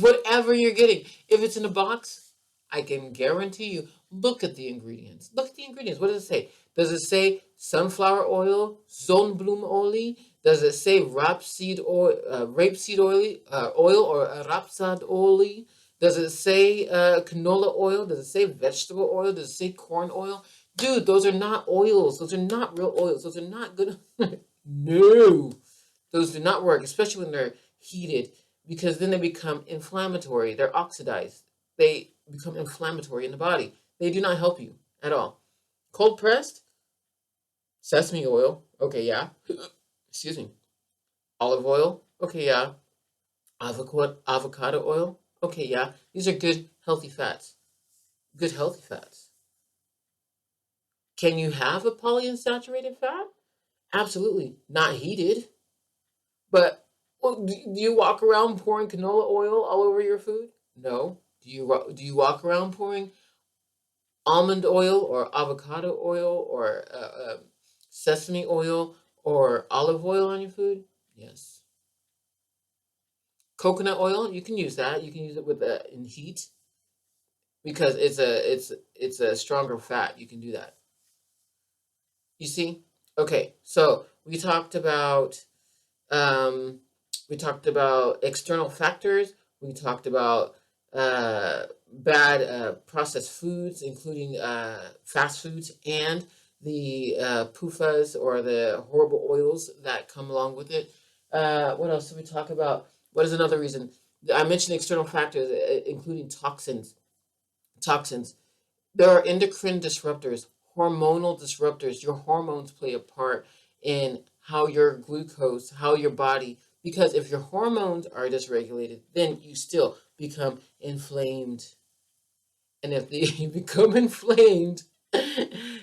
whatever you're getting. If it's in a box, I can guarantee you, look at the ingredients. Look at the ingredients. What does it say? Does it say sunflower oil, Sonnenblumenöl? Does it say rapeseed oil or rapsad oil? Does it say canola oil? Does it say vegetable oil? Does it say corn oil? Dude, those are not oils. Those are not real oils. Those are not good. No, those do not work, especially when they're heated, because then they become inflammatory. They're oxidized. They become inflammatory in the body. They do not help you at all. Cold pressed, sesame oil. Okay, yeah. Excuse me. Olive oil. Okay, yeah. Avocado oil. Okay, yeah. These are good, healthy fats. Good, healthy fats. Can you have a polyunsaturated fat? Absolutely. Not heated. But well, do you walk around pouring canola oil all over your food? No. Do you walk around pouring almond oil or avocado oil or sesame oil or olive oil on your food? Yes. Coconut oil, you can use that. You can use it with in heat because it's a stronger fat. You can do that. You see? Okay, so um, we talked about external factors. We talked about bad processed foods, including fast foods, and the PUFAs or the horrible oils that come along with it. What else did we talk about? What is another reason? I mentioned external factors, including toxins. Toxins. There are endocrine disruptors, hormonal disruptors. Your hormones play a part in how your glucose, how your body, because if your hormones are dysregulated, then you still become inflamed. And if you become inflamed,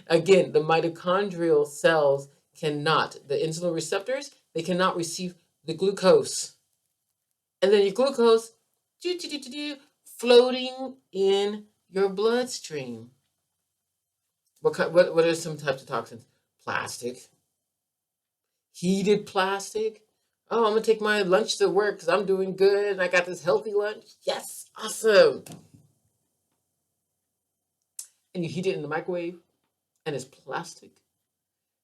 again, the mitochondrial cells cannot, the insulin receptors, they cannot receive the glucose. And then your glucose, floating in your bloodstream. What are some types of toxins? Plastic, heated plastic. Oh, I'm gonna take my lunch to work because I'm doing good and I got this healthy lunch. Yes, awesome. And you heat it in the microwave and it's plastic.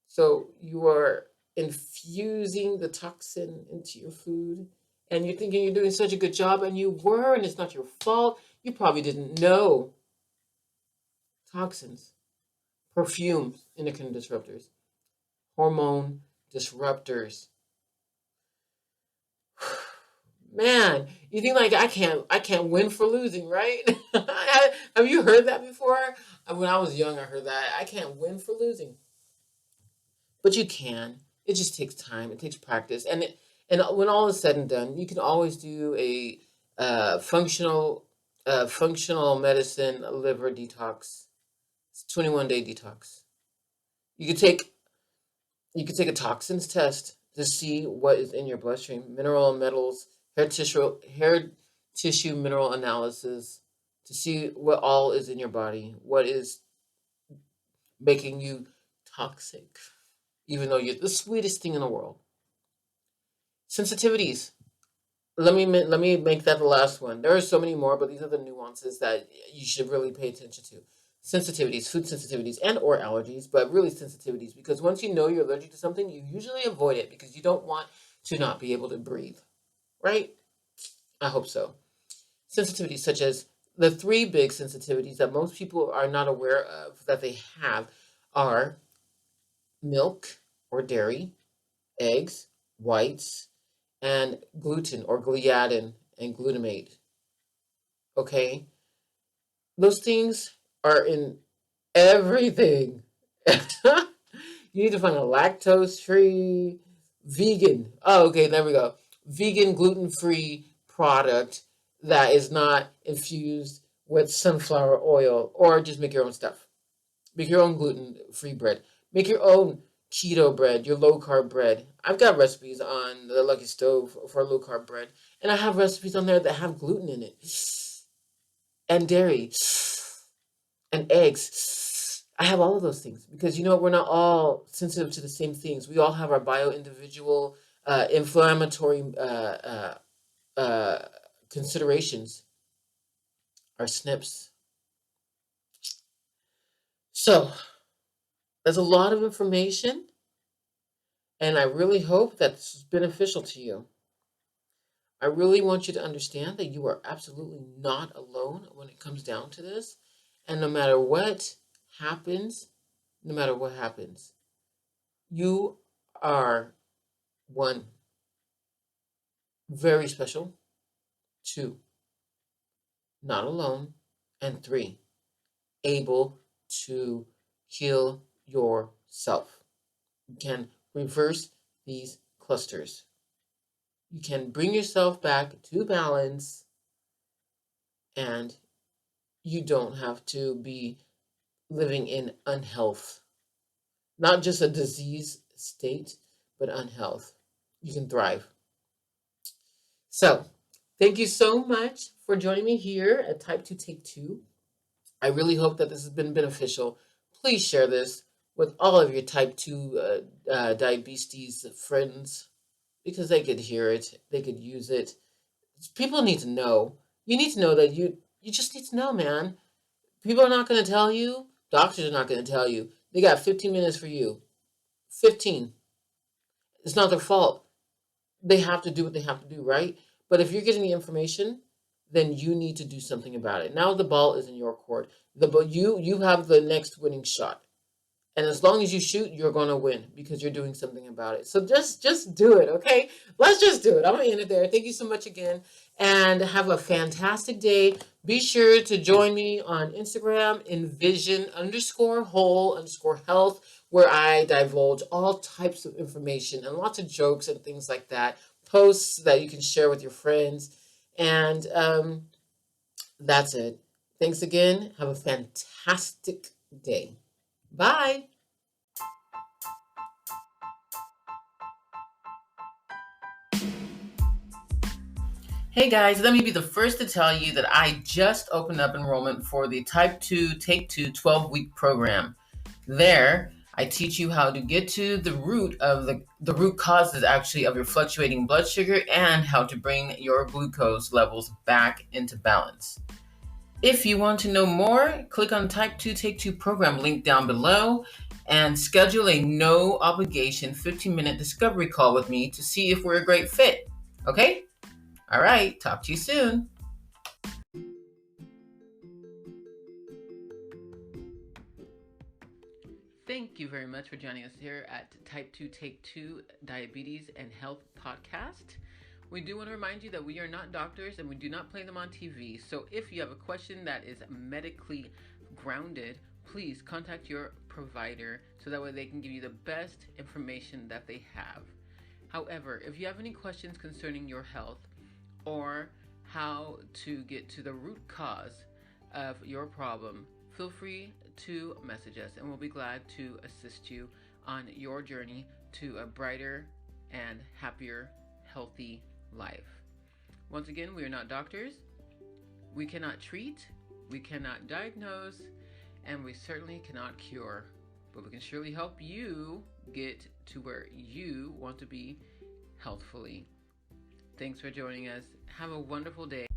So you are infusing the toxin into your food and you're thinking you're doing such a good job and you were, and it's not your fault. You probably didn't know. Toxins, perfumes, endocrine disruptors, hormone disruptors. Man, you think like I can't win for losing, right? Have you heard that before? When I was young, I heard that I can't win for losing, but you can. It just takes time. It takes practice, and when all is said and done, you can always do a functional medicine liver detox. It's 21-day detox. You could take you could take a toxins test to see what is in your bloodstream, mineral and metals, hair tissue mineral analysis, to see what all is in your body, what is making you toxic, even though you're the sweetest thing in the world. Sensitivities. Let me make that the last one. There are so many more, but these are the nuances that you should really pay attention to. Sensitivities, food sensitivities, and or allergies, but really sensitivities, because once you know you're allergic to something, you usually avoid it because you don't want to not be able to breathe, right? I hope so. Sensitivities such as the three big sensitivities that most people are not aware of that they have are milk or dairy, eggs, whites, and gluten or gliadin and glutamate. Okay? Those things are in everything. You need to find a lactose free, vegan. Oh, okay, there we go. Vegan, gluten free product that is not infused with sunflower oil, or just make your own stuff. Make your own gluten free bread. Make your own keto bread, your low carb bread. I've got recipes on the Lucky Stove for low carb bread, and I have recipes on there that have gluten in it, and dairy, and eggs. I have all of those things because we're not all sensitive to the same things. We all have our bio individual inflammatory considerations, our SNPs. So there's a lot of information, and I really hope that this is beneficial to you. I really want you to understand that you are absolutely not alone when it comes down to this. And no matter what happens, no matter what happens, you are one, very special, two, not alone, and three, able to heal yourself. You can reverse these clusters. You can bring yourself back to balance, and you don't have to be living in unhealth. Not just a disease state, but unhealth. You can thrive. So, thank you so much for joining me here at Type2Take2. I really hope that this has been beneficial. Please share this with all of your type 2 diabetes friends because they could hear it, they could use it. People need to know. You need to know that you just need to know, man. People are not going to tell you. Doctors are not going to tell you. They got 15 minutes for you. 15. It's not their fault. They have to do what they have to do, right? But if you're getting the information, then you need to do something about it. Now the ball is in your court. You have the next winning shot. And as long as you shoot, you're going to win because you're doing something about it. So just do it, okay? Let's just do it. I'm going to end it there. Thank you so much again, and have a fantastic day. Be sure to join me on Instagram, envision_whole_health, where I divulge all types of information and lots of jokes and things like that, posts that you can share with your friends. And that's it. Thanks again. Have a fantastic day. Bye. Hey guys, let me be the first to tell you that I just opened up enrollment for the Type2Take2 12-week program. There, I teach you how to get to the root of the root causes actually of your fluctuating blood sugar and how to bring your glucose levels back into balance. If you want to know more, click on Type2Take2 program link down below and schedule a no obligation 15-minute discovery call with me to see if we're a great fit. Okay? All right, talk to you soon. Thank you very much for joining us here at Type2Take2 Diabetes and Health Podcast. We do want to remind you that we are not doctors and we do not play them on TV. So if you have a question that is medically grounded, please contact your provider so that way they can give you the best information that they have. However, if you have any questions concerning your health or how to get to the root cause of your problem, feel free to message us and we'll be glad to assist you on your journey to a brighter and happier, healthy life. Once again, we are not doctors. We cannot treat, we cannot diagnose, and we certainly cannot cure, but we can surely help you get to where you want to be healthfully. Thanks for joining us. Have a wonderful day.